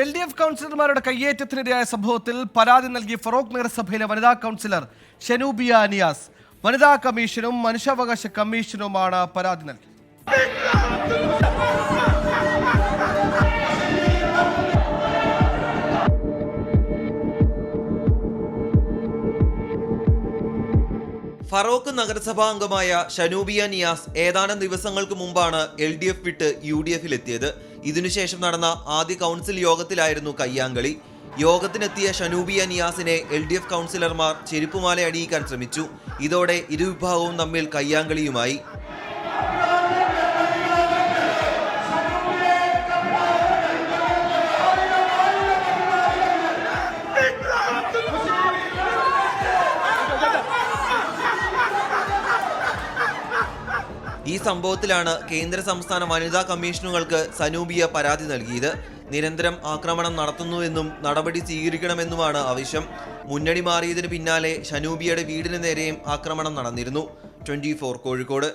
LDF കൗൺസിലർമാരുടെ കയ്യേറ്റത്തിനിരയായ സംഭവത്തിൽ പരാതി നൽകി ഫറോക്ക് നഗരസഭയിലെ വനിതാ കൗൺസിലർ ഷനൂബിയ നിയാസ്. വനിതാ കമ്മീഷനും മനുഷ്യാവകാശ കമ്മീഷനുമാണ് പരാതി നൽകിയത്. ഫറോക്ക് നഗരസഭാ അംഗമായ ഷനൂബിയ നിയാസ് ഏതാനും ദിവസങ്ങൾക്ക് മുമ്പാണ് LDF വിട്ട് UDF-ലെത്തിയത്. ഇതിനുശേഷം നടന്ന ആദ്യ കൗൺസിൽ യോഗത്തിലായിരുന്നു കയ്യാങ്കളി. യോഗത്തിനെത്തിയ ഷനൂബിയ നിയാസിനെ LDF കൗൺസിലർമാർ ചെരുപ്പുമാല അണിയിക്കാൻ ശ്രമിച്ചു. ഇതോടെ ഇരുവിഭാഗവും തമ്മിൽ കയ്യാങ്കളിയുമായി. ഈ സംഭവത്തിലാണ് കേന്ദ്ര സംസ്ഥാന വനിതാ കമ്മീഷനുകൾക്ക് ഷനൂബിയ പരാതി നൽകിയത്. നിരന്തരം ആക്രമണം നടത്തുന്നുവെന്നും നടപടി സ്വീകരിക്കണമെന്നുമാണ് ആവശ്യം. മുന്നണി മാറിയതിന് പിന്നാലെ ഷനൂബിയയുടെ വീടിന് നേരെയും ആക്രമണം നടന്നിരുന്നു. 24 കോഴിക്കോട്.